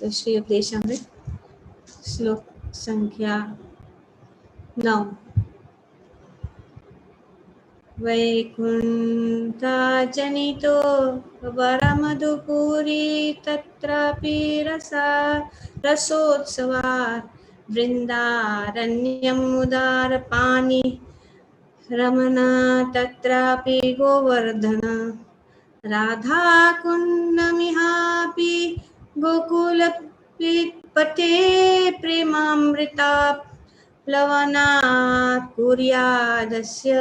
तो श्री उपदेशामृत श्लोक संख्या 9। वैकुण्ठाजनितो वरमधुपुरी तत्रापि रसोत्सवात् वृन्दारण्यमुदारपाणि रमणा तत्रापि गोवर्धन राधाकुण्डमिहापि गोकुलपते प्रेमामृता प्लवनात् कुर्यादस्य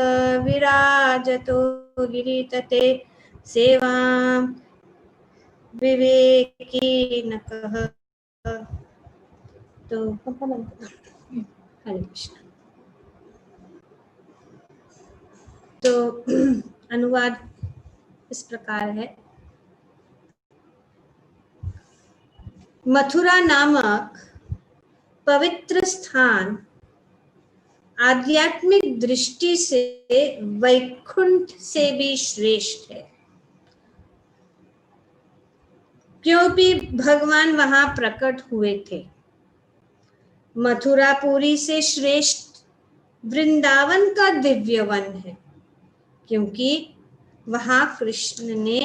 विराजतो गिरितटे सेवां विवेकी न कः। तो हरे कृष्ण। तो अनुवाद इस प्रकार है। मथुरा नामक पवित्र स्थान आध्यात्मिक दृष्टि से वैकुंठ से भी श्रेष्ठ है, क्योंकि भगवान वहां प्रकट हुए थे। मथुरापुरी से श्रेष्ठ वृंदावन का दिव्य वन है, क्योंकि वहां कृष्ण ने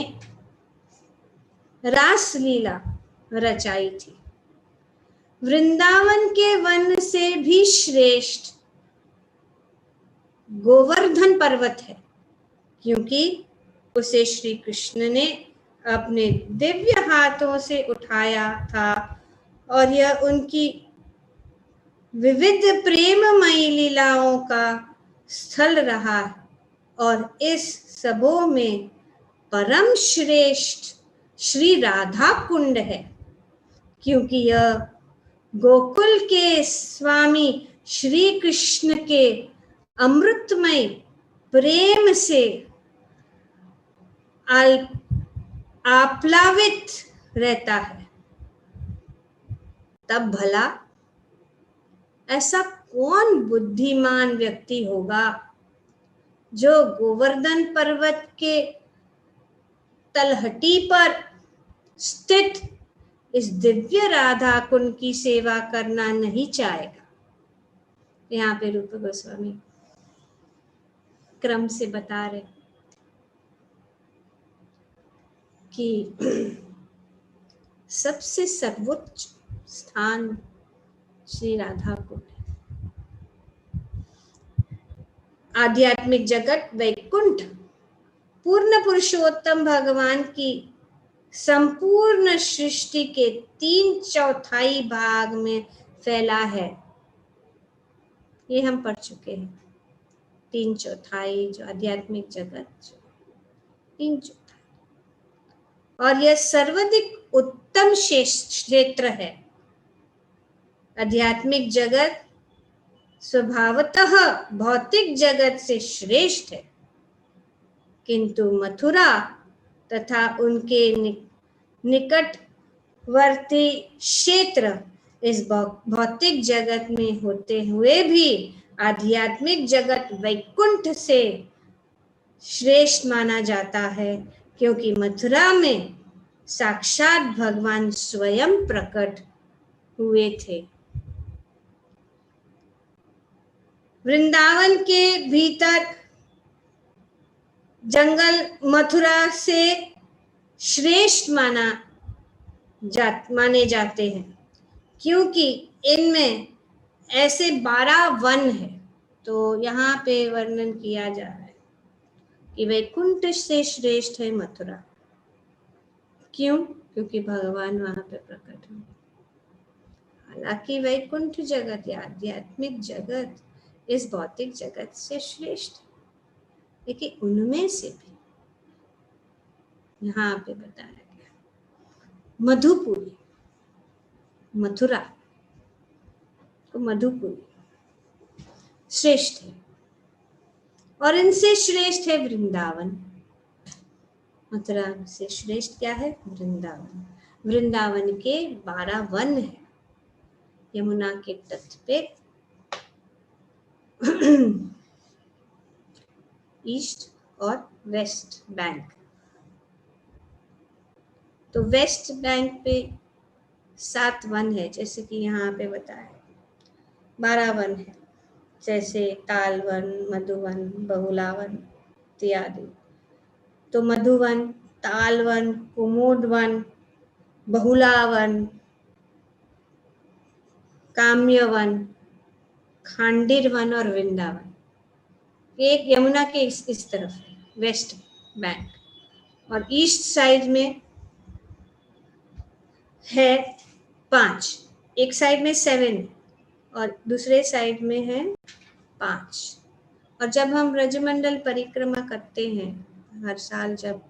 रासलीला रचाई थी। वृंदावन के वन से भी श्रेष्ठ गोवर्धन पर्वत है, क्योंकि उसे श्री कृष्ण ने अपने दिव्य हाथों से उठाया था और यह उनकी विविध प्रेममयी लीलाओं का स्थल रहा है। और इस सबों में परम श्रेष्ठ श्री राधा कुंड है, क्योंकि यह गोकुल के स्वामी श्री कृष्ण के अमृतमय प्रेम से आप्लावित रहता है। तब भला ऐसा कौन बुद्धिमान व्यक्ति होगा जो गोवर्धन पर्वत के तलहटी पर स्थित इस दिव्य राधा कुंड की सेवा करना नहीं चाहेगा। यहाँ पे रूप गोस्वामी क्रम से बता रहे कि सबसे सर्वोच्च स्थान श्री राधा कुंड है। आध्यात्मिक जगत वैकुंठ पूर्ण पुरुषोत्तम भगवान की संपूर्ण सृष्टि के 3/4 भाग में फैला है। ये हम पढ़ चुके हैं। 3/4 जो आध्यात्मिक जगत 3/4, और यह सर्वाधिक उत्तम क्षेत्र है। आध्यात्मिक जगत स्वभावतः भौतिक जगत से श्रेष्ठ है, किंतु मथुरा तथा उनके निकटवर्ती क्षेत्र इस भौतिक जगत में होते हुए भी आध्यात्मिक जगत वैकुंठ से श्रेष्ठ माना जाता है, क्योंकि मथुरा में साक्षात भगवान स्वयं प्रकट हुए थे। वृंदावन के भीतर जंगल मथुरा से श्रेष्ठ माने जाते हैं, क्योंकि इनमें ऐसे 12 वन है। तो यहाँ पे वर्णन किया जा रहा है कि वैकुंठ से श्रेष्ठ है मथुरा। क्यों? क्योंकि भगवान वहां पे प्रकट हुए। हालांकि वैकुंठ जगत या आध्यात्मिक जगत इस भौतिक जगत से श्रेष्ठ है, लेकिन उनमें से भी यहाँ पे बताया गया मधुपुरी, मथुरा तो मधुपुरी श्रेष्ठ है, और इनसे श्रेष्ठ है वृंदावन। मथुरा से श्रेष्ठ क्या है? वृंदावन। वृंदावन के 12 वन है यमुना के तट पे, ईस्ट और वेस्ट बैंक। तो वेस्ट बैंक पे 7 वन है, जैसे कि यहाँ पे बताया। 12 वन है, जैसे तालवन, मधुवन, बहुलावन इत्यादि। तो मधुवन, तालवन, कुमुदवन, बहुलावन, काम्यवन, खांडिर वन और वृंदावन। एक यमुना के इस तरफ है, वेस्ट बैंक, और ईस्ट साइड में है 5, एक साइड में 7 और दूसरे साइड में है 5। और जब हम ब्रजमंडल परिक्रमा करते हैं, हर साल जब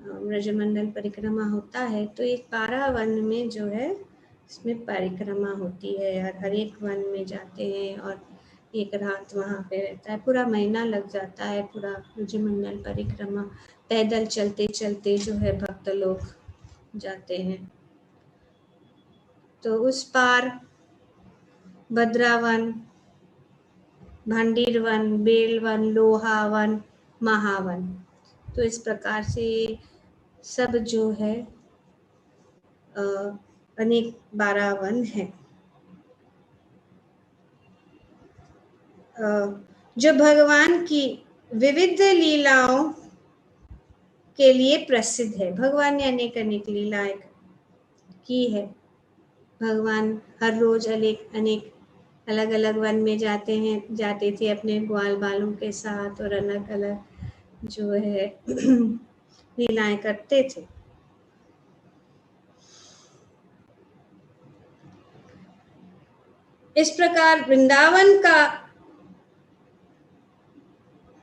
ब्रजमंडल परिक्रमा होता है, तो इस 12 वन में जो है इसमें परिक्रमा होती है, और हर एक वन में जाते हैं और एक रात वहाँ पे रहता है। पूरा महीना लग जाता है, पूरा ब्रजमंडल परिक्रमा पैदल चलते चलते जो है भक्त लोग जाते हैं। तो उस पार भद्रावन, भांडीरवन, बेलवन, लोहावन, महावन, तो इस प्रकार से सब जो है अनेक 12 वन है, जो भगवान की विविध लीलाओं के लिए प्रसिद्ध है। भगवान ने अनेक अनेक लीलाएं की है। भगवान हर रोज अनेक अलग अलग वन में जाते थे अपने ग्वाल बालों के साथ, और अलग अलग जो है लीलाएं करते थे। इस प्रकार वृंदावन का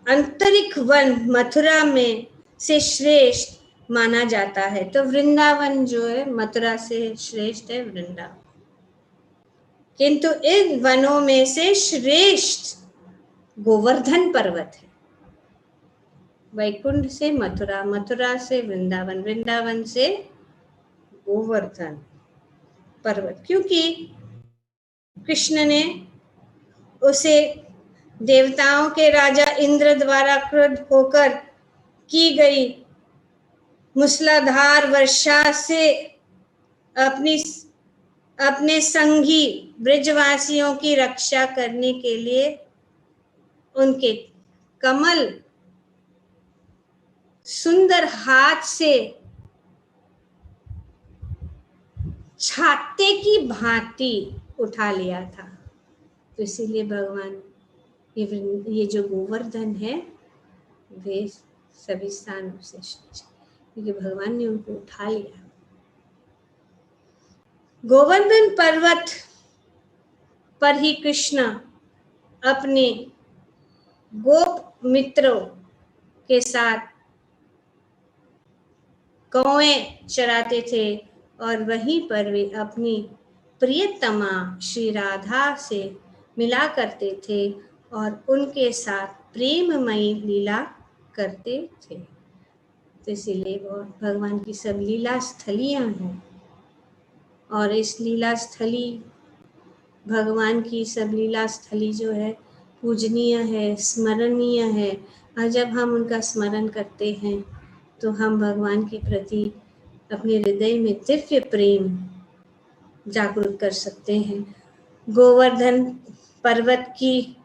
आंतरिक वन मथुरा में से श्रेष्ठ माना जाता है। तो वृंदावन जो है मथुरा से श्रेष्ठ है वृंदावन, किंतु इन वनों में से श्रेष्ठ गोवर्धन पर्वत है। वैकुंठ से मथुरा, मथुरा से वृंदावन, वृंदावन से गोवर्धन पर्वत, क्योंकि कृष्ण ने उसे देवताओं के राजा इंद्र द्वारा क्रुद्ध होकर की गई मूसलाधार वर्षा से अपने संगी ब्रजवासियों की रक्षा करने के लिए उनके कमल सुंदर हाथ से छाते की भांति उठा लिया था। तो इसीलिए भगवान ये जो गोवर्धन है वे सभी स्थानों से श्रेष्ठ, क्योंकि भगवान ने उनको उठा लिया। गोवर्धन पर्वत पर ही कृष्ण अपने गोप मित्रों के साथ गौएं चराते थे, और वहीं पर वे अपनी प्रियतमा श्री राधा से मिला करते थे और उनके साथ प्रेममयी लीला करते थे। तो इसीलिए भगवान की सब लीला स्थलियां हैं, और इस लीला स्थली भगवान की सब लीला स्थली जो है पूजनीय है, स्मरणीय है। और जब हम उनका स्मरण करते हैं तो हम भगवान के प्रति अपने हृदय में दिव्य प्रेम जागृत कर सकते हैं। गोवर्धन पर्वत की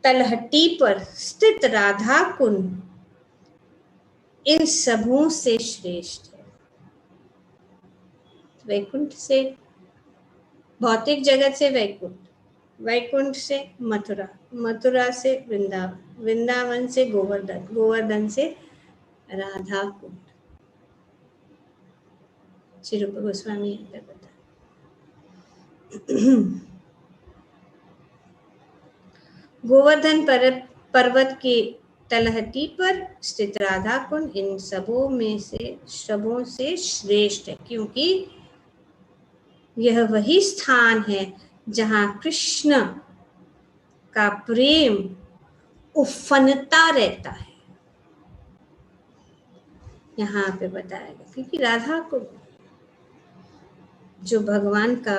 तलहटी पर स्थित राधा कुंड इन सबों से श्रेष्ठ है। वैकुंठ से, भौतिक जगत से वैकुंठ, वैकुंठ से मथुरा, मथुरा से वृंदावन, वृंदावन से गोवर्धन, गोवर्धन से राधा कुंड। श्री रूप गोस्वामी बता गोवर्धन पर्वत के तलहटी पर स्थित राधा कुंड इन सबों से श्रेष्ठ है, क्योंकि यह वही स्थान है जहाँ कृष्ण का प्रेम उफनता रहता है। यहाँ पे बताएगा, क्योंकि राधा को जो भगवान का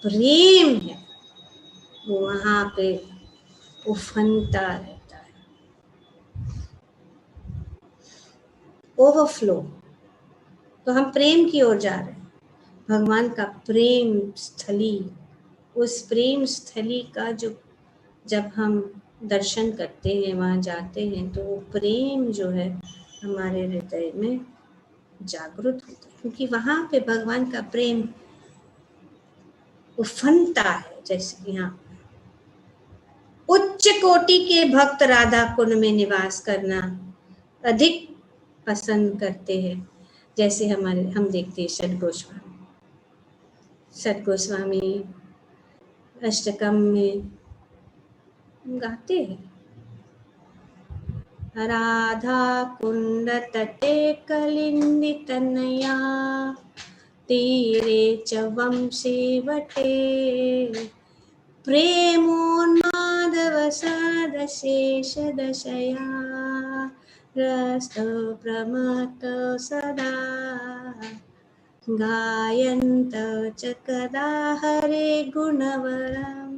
प्रेम है वो वहाँ पे उफनता रहता है, ओवरफ्लो। तो हम प्रेम की ओर जा रहे हैं, भगवान का प्रेम स्थली, उस प्रेम स्थली का जो जब हम दर्शन करते हैं, वहाँ जाते हैं, तो वो प्रेम जो है हमारे हृदय में जागृत होता है, क्योंकि वहाँ पे भगवान का प्रेम उफनता है। जैसे कि यहाँ उच्च कोटि के भक्त राधा कुंड में निवास करना अधिक पसंद करते हैं। जैसे हम देखते हैं सत गोस्वामी अष्टकम में गाते हैं, राधा कुंड तटे कलिंदी तनया तीरे च वंशी वटे प्रेमोन्मादवसदशेष दशया रस्तो प्रमत्त सदा गायन्त च कदा हरे गुणवरं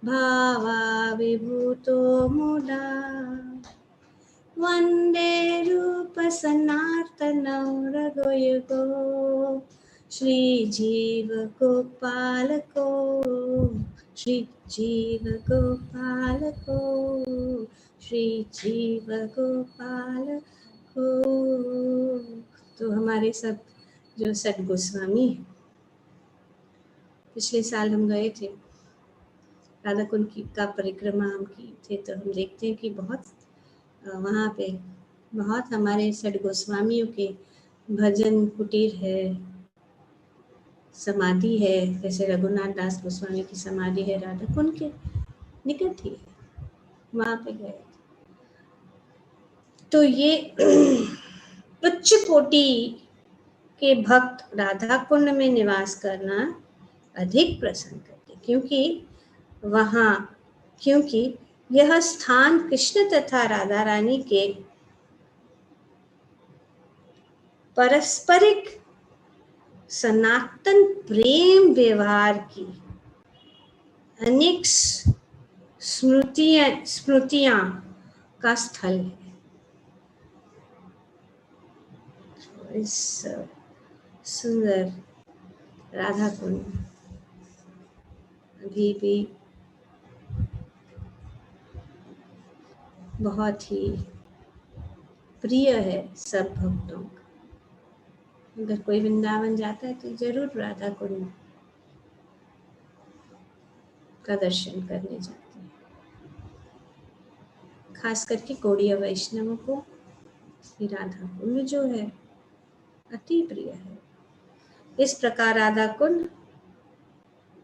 भावाविभूतो मुदा वन्दे रूपसनातनौ रघुयुगो श्रीजीव गोपालको श्रीजीव गोपालको श्रीजीव गोपालको। तो हमारे सब जो सत गोस्वामी, पिछले साल हम गए थे राधा कुंड का परिक्रमा हम की थे, तो हम देखते हैं कि बहुत वहाँ पे बहुत हमारे सत गोस्वामियों के भजन कुटीर है, समाधि है। जैसे रघुनाथ दास गोस्वामी की समाधि है राधा कुंड के निकट ही है, वहाँ पे गए। तो ये उच्च कोटि के भक्त राधा कुंड में निवास करना अधिक पसंद करते, क्योंकि यह स्थान कृष्ण तथा राधा रानी के पारस्परिक सनातन प्रेम व्यवहार की अनेक स्मृतियां का स्थल है। इस सुंदर राधा कुंड अभी भी बहुत ही प्रिय है सब भक्तों का। अगर कोई वृंदावन जाता है तो जरूर राधा कुंड का दर्शन करने जाते हैं। खास करके गौड़ीय वैष्णवों को राधा कुंड जो है अति प्रिय है। इस प्रकार राधा कुंड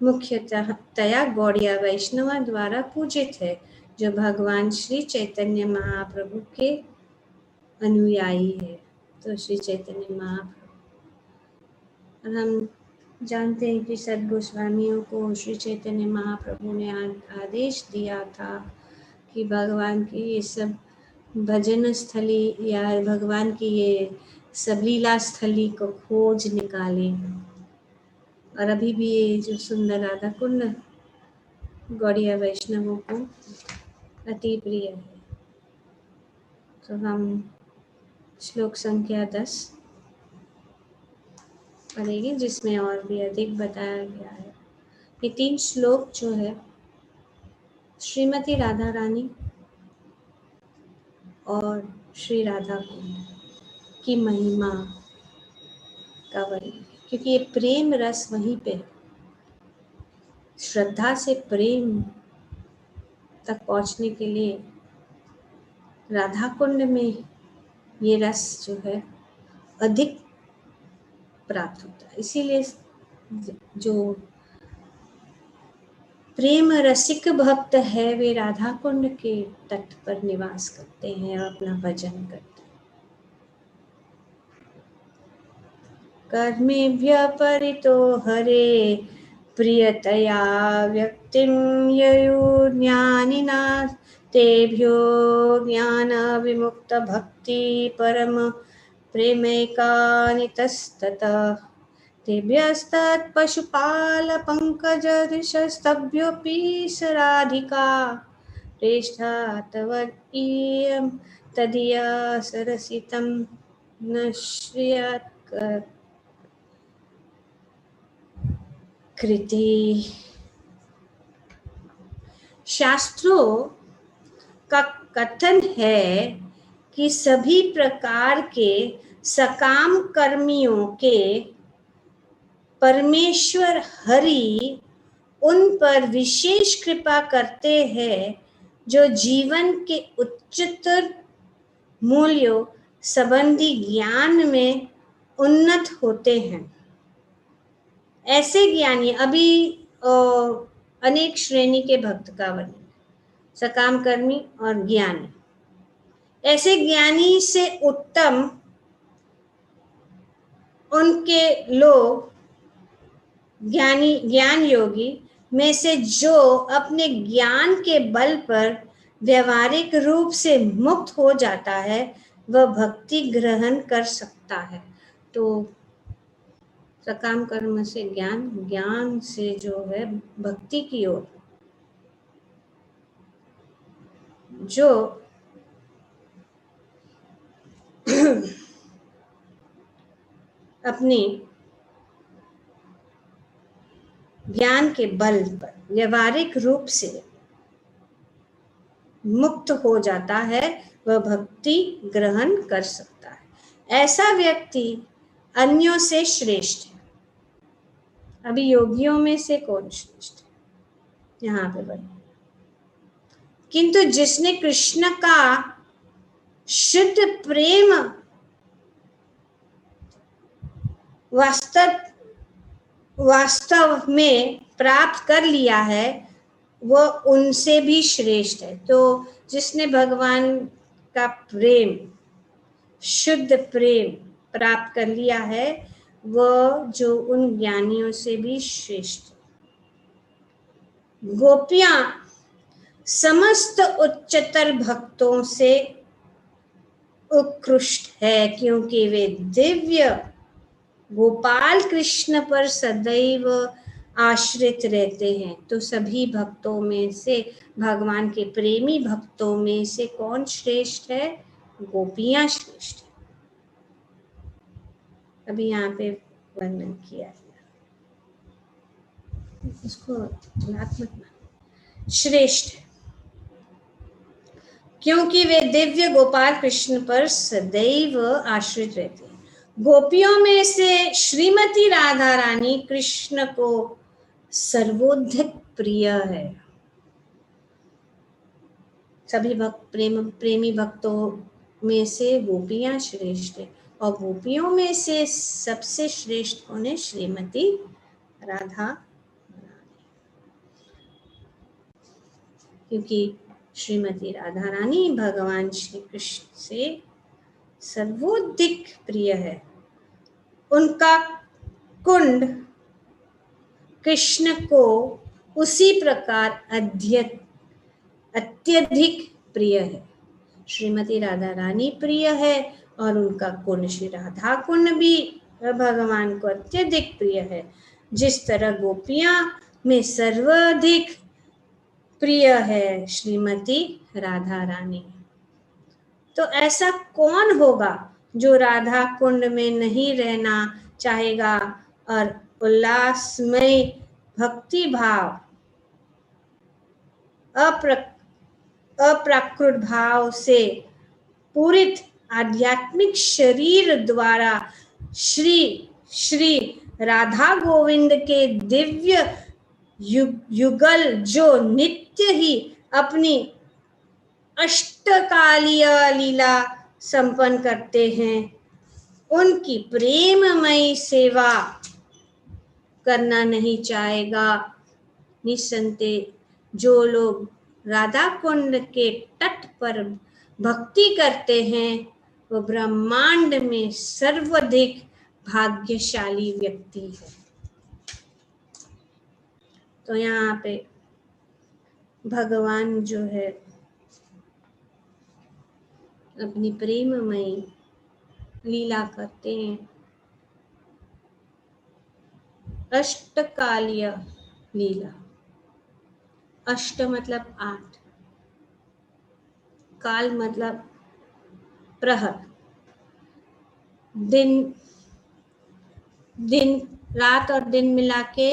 मुख्यतया गौड़ीय वैष्णव द्वारा पूजित है, जो भगवान श्री चैतन्य महाप्रभु के अनुयायी है। तो श्री चैतन्य महाप्रभु, और हम जानते हैं कि सत गोस्वामियों को श्री चैतन्य महाप्रभु ने आदेश दिया था कि भगवान की ये सब भजन स्थली या भगवान की ये सब लीला स्थली को खोज निकालें। और अभी भी ये जो सुंदर राधा कुंड गौड़ीय वैष्णवों को अति प्रिय है। तो हम श्लोक संख्या 10 पढ़ेंगे, जिसमें और भी अधिक बताया गया है। ये 3 श्लोक जो है श्रीमती राधा रानी और श्री राधा कुंड की महिमा का वर्णन, क्योंकि ये प्रेम रस वहीं पे श्रद्धा से प्रेम तक पहुंचने के लिए राधा कुंड में ये रस जो है अधिक प्राप्त होता है। इसीलिए जो प्रेम रसिक भक्त है वे राधा कुंड के तट पर निवास करते हैं और अपना भजन करते हैं। कर्मेभ्यः परितो हरे प्रियतया व्यक्तिं ययुर्ज्ञानिना तेभ्यो ज्ञान विमुक्त भक्ति परम प्रेमैकानितस्ततः तेभ्यस्तत् पशुपाल पंकजऋषस्तभ्योऽपि राधिका प्रेष्ठा तवदीयं तदीया सरसितं न श्रियत् कृति। शास्त्रों का कथन है कि सभी प्रकार के सकाम कर्मियों के परमेश्वर हरि उन पर विशेष कृपा करते हैं जो जीवन के उच्चतर मूल्यों संबंधी ज्ञान में उन्नत होते हैं। ऐसे ज्ञानी, अभी अनेक श्रेणी के भक्त का वर्णन, सकाम कर्मी और ज्ञानी। ऐसे ज्ञानी से उत्तम उनके लोग ज्ञान योगी में से जो अपने ज्ञान के बल पर व्यवहारिक रूप से मुक्त हो जाता है वह भक्ति ग्रहण कर सकता है। तो सकाम कर्म से ज्ञान, ज्ञान से जो है भक्ति की ओर, जो अपनी ज्ञान के बल पर व्यवहारिक रूप से मुक्त हो जाता है वह भक्ति ग्रहण कर सकता है। ऐसा व्यक्ति अन्यों से श्रेष्ठ है। अभी योगियों में से कौन श्रेष्ठ है यहाँ पे बने, किंतु जिसने कृष्ण का शुद्ध प्रेम वास्तव में प्राप्त कर लिया है वह उनसे भी श्रेष्ठ है। तो जिसने भगवान का प्रेम, शुद्ध प्रेम प्राप्त कर लिया है वह जो उन ज्ञानियों से भी श्रेष्ठ है। गोपियां समस्त उच्चतर भक्तों से उत्कृष्ट है क्योंकि वे दिव्य गोपाल कृष्ण पर सदैव आश्रित रहते हैं। तो सभी भक्तों में से, भगवान के प्रेमी भक्तों में से कौन श्रेष्ठ है? गोपियां श्रेष्ठ है। अभी यहाँ पे वर्णन किया गया, इसको श्रेष्ठ है क्योंकि वे दिव्य गोपाल कृष्ण पर सदैव आश्रित रहते हैं। गोपियों में से श्रीमती राधा रानी कृष्ण को सर्वोधिक प्रिय है। सभी प्रेमी भक्तों में से गोपियां श्रेष्ठ है और गोपियों में से सबसे श्रेष्ठ कौन है? श्रीमती राधा रानी, क्योंकि श्रीमती राधा रानी भगवान श्री कृष्ण से सर्वोधिक प्रिय है। उनका कुंड कृष्ण को उसी प्रकार अत्यधिक प्रिय है। श्रीमती राधा रानी प्रिय है और उनका कुंड श्री राधा कुंड भी भगवान को अत्यधिक प्रिय है। जिस तरह गोपियां में सर्वाधिक प्रिय है श्रीमती राधा रानी, तो ऐसा कौन होगा जो राधा कुंड में नहीं रहना चाहेगा और उल्लासमय भक्ति भाव, अप्राकृत भाव से पूरित आध्यात्मिक शरीर द्वारा श्री राधा गोविंद के दिव्य युगल जो नित्य ही अपनी अष्टकालीय लीला संपन्न करते हैं उनकी प्रेममयी सेवा करना नहीं चाहेगा। निसंदेह जो लोग राधा कुंड के तट पर भक्ति करते हैं वो ब्रह्मांड में सर्वाधिक भाग्यशाली व्यक्ति है। तो यहाँ पे भगवान जो है अपनी प्रेममयी लीला करते हैं। अष्टकालीय लीला, अष्ट मतलब 8, काल मतलब प्रहर, दिन रात और दिन मिला के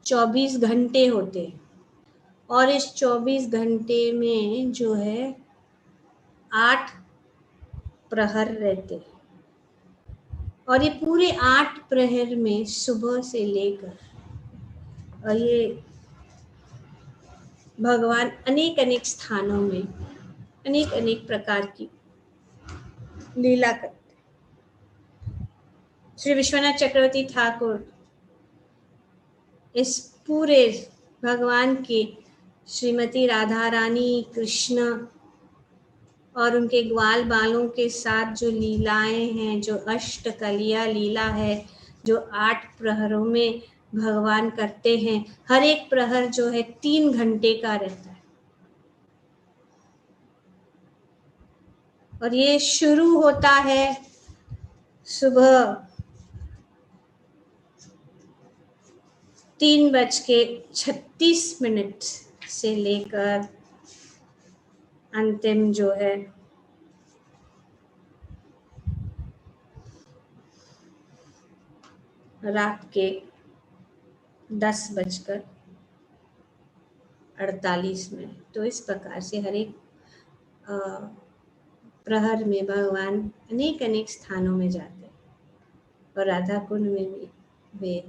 24 घंटे होते हैं और इस 24 घंटे में जो है 8 प्रहर रहते हैं और ये पूरे 8 प्रहर में सुबह से लेकर और ये भगवान अनेक अनेक स्थानों में अनेक अनेक प्रकार की लीला करते। श्री विश्वनाथ चक्रवर्ती ठाकुर इस पूरे भगवान की श्रीमती राधा रानी, कृष्ण और उनके ग्वाल बालों के साथ जो लीलाएं हैं, जो अष्टकलिया लीला है, जो 8 प्रहरों में भगवान करते हैं, हर एक प्रहर जो है 3 घंटे का रहता है और ये शुरू होता है सुबह 3:36 से लेकर अंतिम जो है रात के 10:48। तो इस प्रकार से हर एक प्रहर में भगवान अनेक अनेक स्थानों में जाते और राधा कुंड में भी वे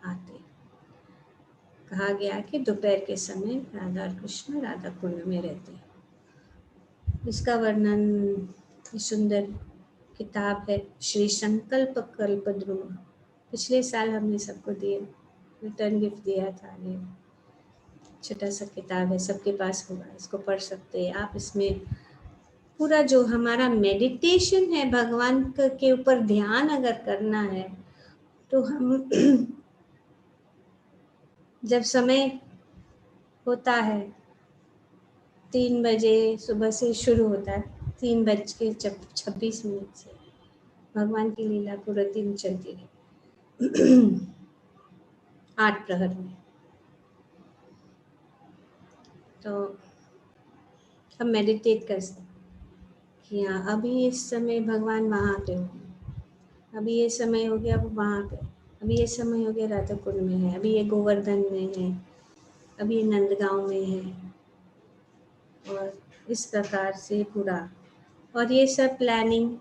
आते। कहा गया कि दोपहर के समय राधा और कृष्ण राधा कुंड में रहते। इसका वर्णन सुंदर किताब है श्री संकल्प कल्पद्रुम। पिछले साल हमने सबको दिए, रिटर्न गिफ्ट दिया था। ये छोटा सा किताब है, सबके पास होगा, इसको पढ़ सकते हैं आप। इसमें पूरा जो हमारा मेडिटेशन है, भगवान के ऊपर ध्यान अगर करना है तो हम जब समय होता है 3 बजे सुबह से शुरू होता है, 3:26 से भगवान की लीला पूरा दिन चलती है 8 प्रहर में। तो हम मेडिटेट कर सकते कि हाँ अभी इस समय भगवान वहाँ पे हो, अभी ये समय हो गया वो वहाँ पे, अभी ये समय हो गया राधा कुंड में है, अभी ये गोवर्धन में है, अभी ये नंदगांव में है। और इस प्रकार से पूरा, और ये सब प्लानिंग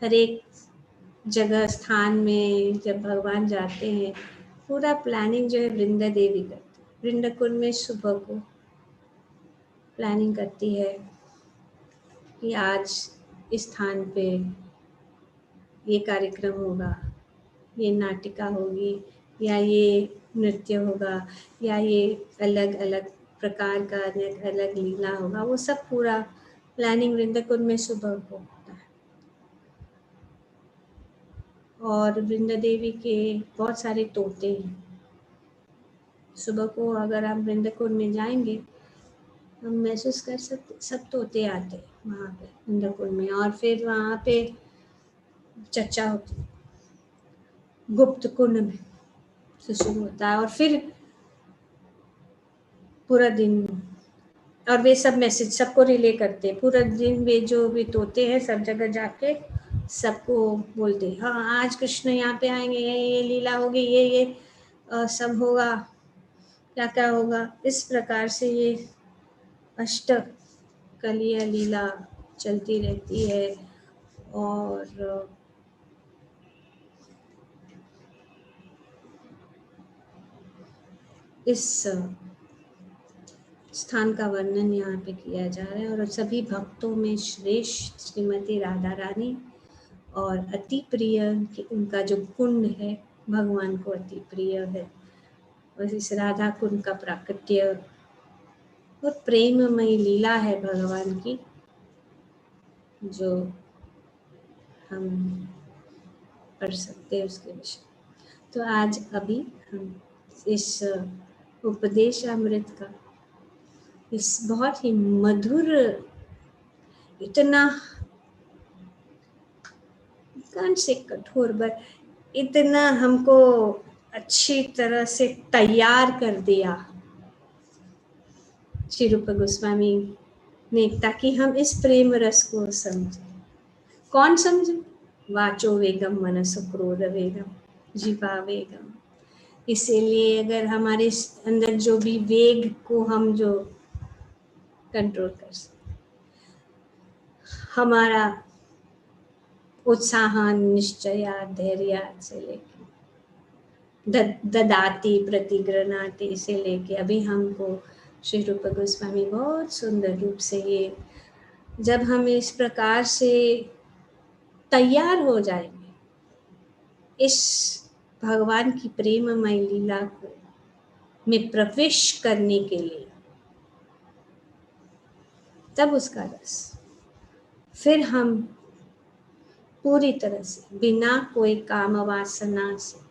हर एक जगह स्थान में जब भगवान जाते हैं, पूरा प्लानिंग जो है वृंदा देवी करती है। वृंदा कुंड में सुबह को प्लानिंग करती है कि आज इस स्थान पे ये कार्यक्रम होगा, ये नाटिका होगी, या ये नृत्य होगा, या ये अलग अलग प्रकार का अलग अलग लीला होगा। वो सब पूरा प्लानिंग वृंदा कुंड में सुबह को होता है। और वृंदा देवी के बहुत सारे तोते हैं। सुबह को अगर आप वृंदा कुंड में जाएंगे, हम महसूस कर सकते सब तोते आते वहाँ पे वृंदा कुंड में। और फिर वहाँ पे चर्चा होती गुप्त कुंड में से शुरू होता है और फिर पूरा दिन, और वे सब मैसेज सबको रिले करते हैं पूरा दिन। वे जो भी तोते हैं सब जगह जाके सबको बोलते हैं हाँ आज कृष्ण यहाँ पे आएंगे, ये लीला होगी, ये सब होगा, क्या क्या होगा। इस प्रकार से ये अष्ट कलिया लीला चलती रहती है। और इस स्थान का वर्णन यहाँ पे किया जा रहा है। और सभी भक्तों में श्रेष्ठ श्रीमती राधा रानी और अति प्रिय उनका जो कुंड है भगवान को अति प्रिय है। और इस राधा कुंड का प्राकट्य और प्रेममयी लीला है भगवान की, जो हम पढ़ सकते हैं उसके विषय। तो आज अभी हम इस उपदेश अमृत का इस बहुत ही मधुर, इतना कौन से कठोर पर इतना हमको अच्छी तरह से तैयार कर दिया श्री रूप गोस्वामी ने, ताकि हम इस प्रेम रस को समझें। कौन समझे? वाचो वेगम मनसो क्रोध वेगम जीवा वेगम। इसीलिए अगर हमारे अंदर जो भी वेग को हम जो कंट्रोल कर सकते, हमारा उत्साह, निश्चया, धैर्य से लेके ददाति प्रतिगृह्णाति से लेके अभी हमको श्री रूप गोस्वामी बहुत सुंदर रूप से ये, जब हम इस प्रकार से तैयार हो जाएंगे इस भगवान की प्रेममय लीला को में प्रवेश करने के लिए, तब उसका रस फिर हम पूरी तरह से बिना कोई काम वासना से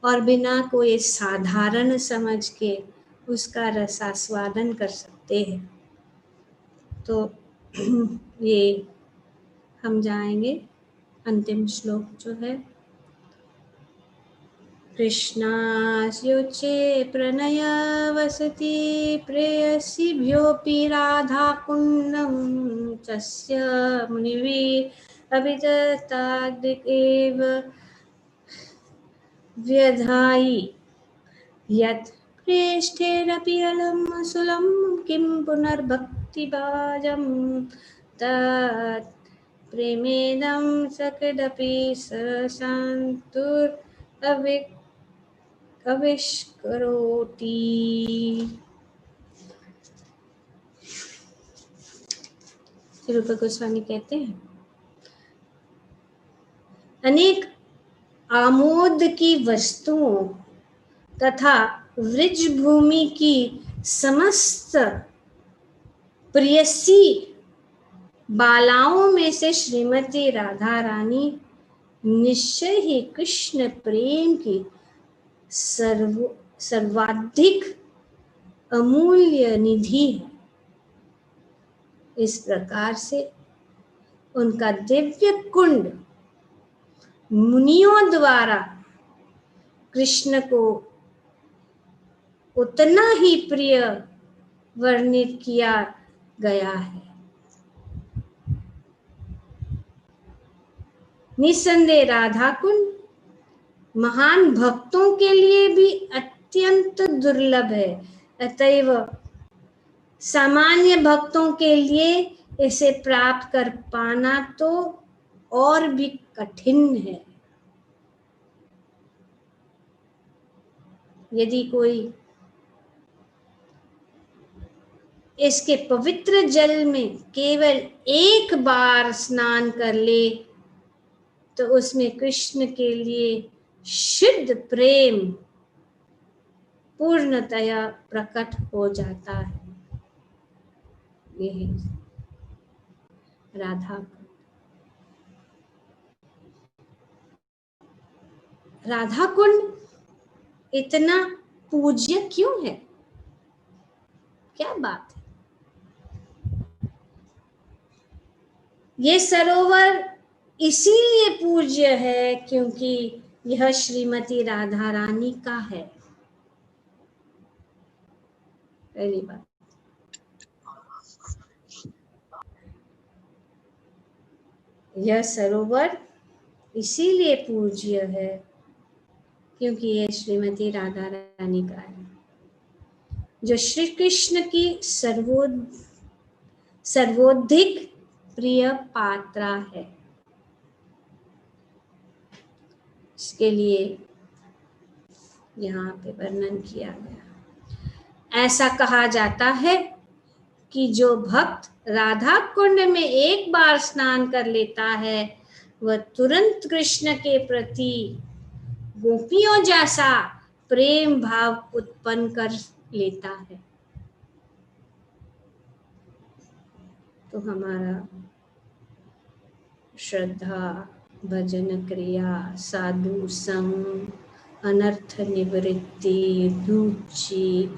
और बिना कोई साधारण समझ के उसका रसास्वादन कर सकते हैं। तो ये हम जाएंगे अंतिम श्लोक जो है, कृष्णास्युचे प्रणय वसति प्रेयसीभ्योऽपि राधाकुण्डं तस्य मुनिभिः अभिततादिकेव व्यधायि यत् प्रेष्ठेरपि अलम् असुलं किं पुनर्भक्तिभाजं तत् प्रेमेदं सकृदपि अविष्करोति। रूप गोस्वामी कहते हैं, अनेक आमोद की वस्तुओं तथा वृज भूमि की समस्त प्रियसी बालाओं में से श्रीमती राधा रानी निश्चय ही कृष्ण प्रेम की सर्वाधिक अमूल्य निधि है। इस प्रकार से उनका दिव्य कुंड मुनियों द्वारा कृष्ण को उतना ही प्रिय वर्णित किया गया है। निसंदेह राधा कुंड महान भक्तों के लिए भी अत्यंत दुर्लभ है, अतएव सामान्य भक्तों के लिए इसे प्राप्त कर पाना तो और भी कठिन है। यदि कोई इसके पवित्र जल में केवल एक बार स्नान कर ले तो उसमें कृष्ण के लिए शुद्ध प्रेम पूर्णतया प्रकट हो जाता है। यही राधा कुंड इतना पूज्य क्यों है? क्या बात है? ये सरोवर इसीलिए पूज्य है क्योंकि यह श्रीमती राधा रानी का है। पहली बात, यह सरोवर इसीलिए पूज्य है क्योंकि यह श्रीमती राधा रानी का है, जो श्री कृष्ण की सर्वोधिक प्रिय पात्रा है। इसके लिए यहाँ पे वर्णन किया गया। ऐसा कहा जाता है कि जो भक्त राधा कुंड में एक बार स्नान कर लेता है वह तुरंत कृष्ण के प्रति गोपियों जैसा प्रेम भाव उत्पन्न कर लेता है। तो हमारा श्रद्धा, भजन क्रिया, साधु संग, अनर्थ निवृत्ति, रुचि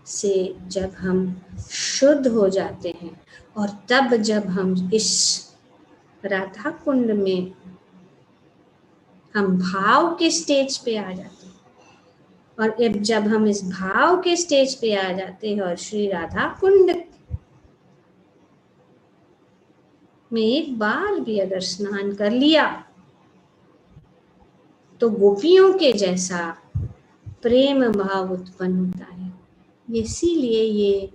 से जब हम शुद्ध हो जाते हैं और तब जब हम इस राधा कुंड में हम भाव के स्टेज पे आ जाते हैं और जब हम इस भाव के स्टेज पे आ जाते हैं और श्री राधा कुंड में एक बार भी अगर स्नान कर लिया तो गोपियों के जैसा प्रेम भाव उत्पन्न होता है। इसीलिए ये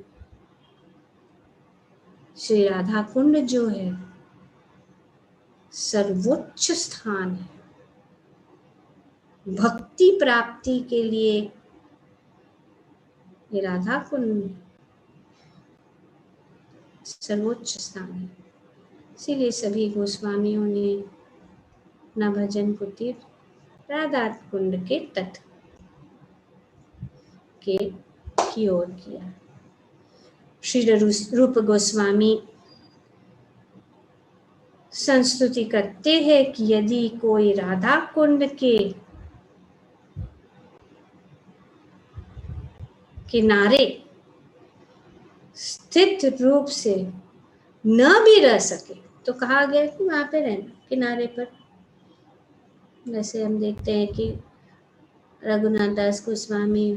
श्री राधा कुंड जो है सर्वोच्च स्थान है। भक्ति प्राप्ति के लिए ये राधा कुंड सर्वोच्च स्थान है। इसीलिए सभी गोस्वामियों ने अपना भजन कुटीर राधा कुंड के तट की ओर किया। श्री रूप गोस्वामी संस्तुति करते हैं कि यदि कोई राधा कुंड के किनारे स्थित रूप से न भी रह सके तो कहा गया कि वहां पे रहना किनारे पर। जैसे हम देखते हैं कि रघुनाथ दास गोस्वामी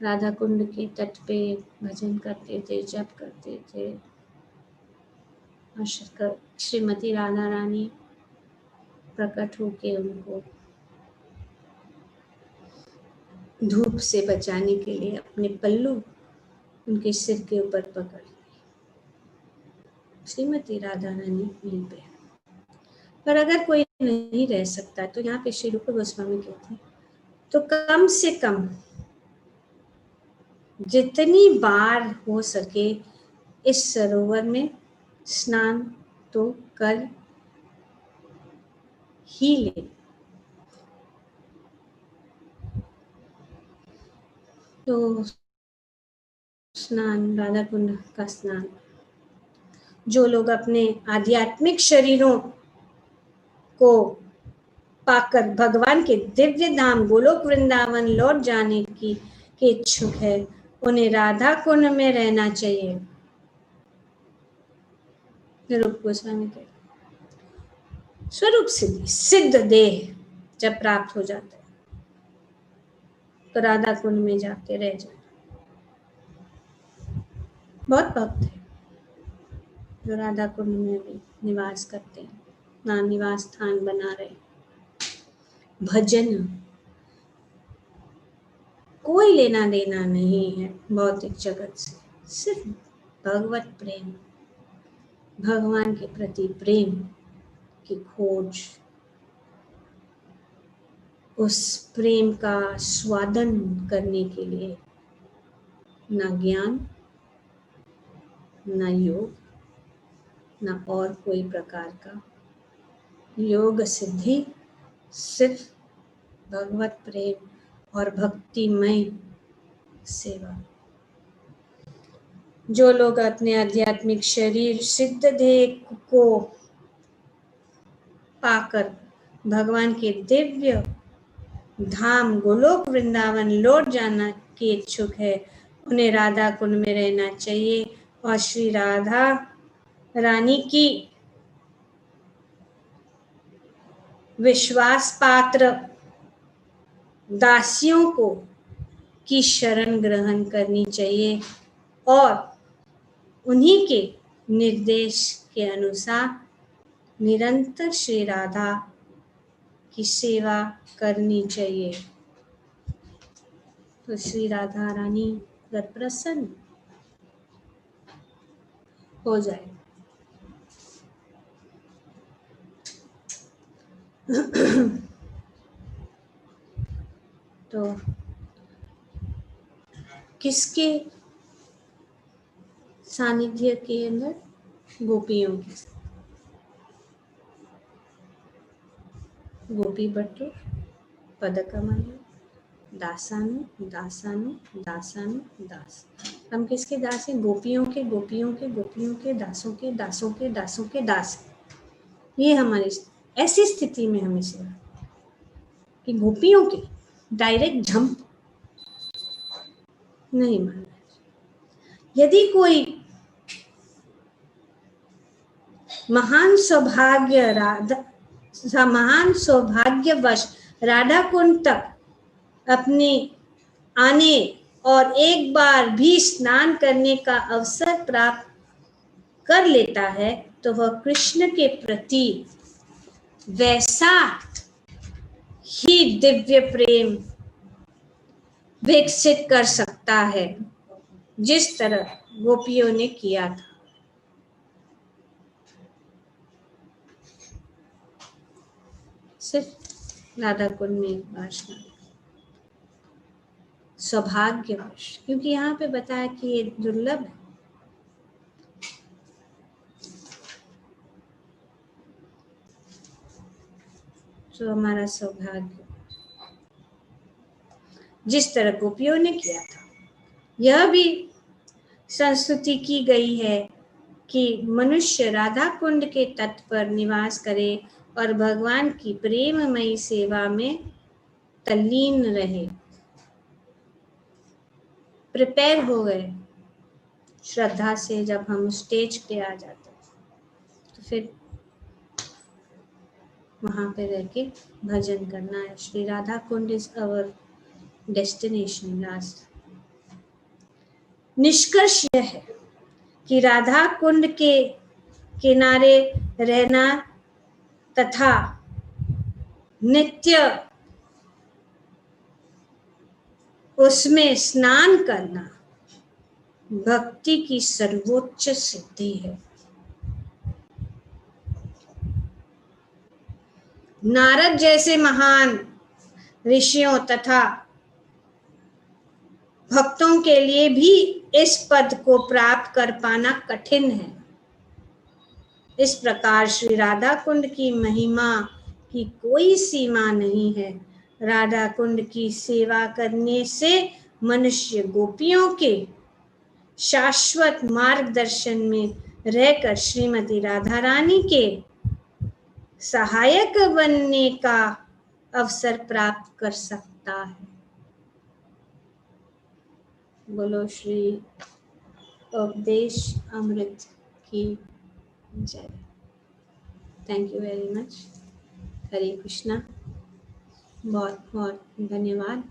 राधा कुंड के तट पे भजन करते थे, जप करते थे। और श्रीमती राधा रानी प्रकट होके उनको धूप से बचाने के लिए अपने पल्लू उनके सिर के ऊपर पकड़ लिए। श्रीमती राधा रानी वहीं पे। पर अगर कोई नहीं रह सकता तो यहाँ पे श्री रूप गोस्वामी कहते हैं तो कम से कम जितनी बार हो सके इस सरोवर में स्नान तो कर ही ले। तो स्नान, राधा कुंड का स्नान, जो लोग अपने आध्यात्मिक शरीरों को पाकर भगवान के दिव्य धाम गोलोक वृंदावन लौट जाने की के इच्छुक है, उन्हें राधा कुंड में रहना चाहिए। रूप गोस्वामी के स्वरूप सिद्ध देह जब प्राप्त हो जाता है तो राधा कुंड में जाके रह जाए। बहुत भक्त है जो राधा कुंड में भी निवास करते हैं, ना निवास स्थान बना रहे। भजन कोई लेना देना नहीं है भौतिक जगत से, सिर्फ भगवत प्रेम, भगवान के प्रति प्रेम की खोज, उस प्रेम का स्वादन करने के लिए ना ज्ञान, ना योग, ना और कोई प्रकार का योग सिद्धि, सिर्फ भगवत प्रेम और भक्तिमय सेवा। जो लोग अपने आध्यात्मिक शरीर सिद्ध देह को पाकर भगवान के दिव्य धाम गोलोक वृंदावन लौट जाना के इच्छुक है, उन्हें राधा कुंड में रहना चाहिए और श्री राधा रानी की विश्वास पात्र दासियों को की शरण ग्रहण करनी चाहिए और उन्हीं के निर्देश के अनुसार निरंतर श्री राधा की सेवा करनी चाहिए। तो श्री राधा रानी अगर प्रसन्न हो जाए तो किसके सानिध्य के अंदर? गोपियों के। गोपी भट्टो पदकमल दासानु दासानु दासानु दास। हम किसके दास हैं? गोपियों के, गोपियों के, गोपियों के, दासों के, दासों के, दासों के दास। ये हमारी ऐसी स्थिति में हमें सेवा कि गोपियों के डायरेक्ट झंप नहीं मानना। यदि कोई महान सौभाग्यवश राधा कुंड तक अपने आने और एक बार भी स्नान करने का अवसर प्राप्त कर लेता है तो वह कृष्ण के प्रति वैसा ही दिव्य प्रेम विकसित कर सकता है, जिस तरह गोपियों ने किया था। सिर्फ राधा कुंड में एक बार स्नान, सौभाग्यवश, क्योंकि यहाँ पे बताया कि ये दुर्लभ है। तो हमारा सौभाग्य, जिस तरह गोपियों ने किया था। यह भी संस्तुति की गई है कि मनुष्य राधा कुंड के तट पर निवास करे और भगवान की प्रेममयी सेवा में तल्लीन रहे। प्रिपेयर हो गए श्रद्धा से, जब हम स्टेज पे आ जाते तो फिर वहां पे रह के भजन करना है। Shri Radha Kund is our destination last. निष्कर्ष यह है कि राधा कुंड के किनारे रहना तथा नित्य उसमें स्नान करना भक्ति की सर्वोच्च सिद्धि है। नारद जैसे महान ऋषियों तथा भक्तों के लिए भी इस पद को प्राप्त कर पाना कठिन है। इस प्रकार श्री राधा कुंड की महिमा की कोई सीमा नहीं है। राधा कुंड की सेवा करने से मनुष्य गोपियों के शाश्वत मार्गदर्शन में रहकर श्रीमती राधा रानी के सहायक बनने का अवसर प्राप्त कर सकता है। बोलो श्री उपदेश अमृत की जय। Thank you very much. Hare Krishna. बहुत बहुत धन्यवाद।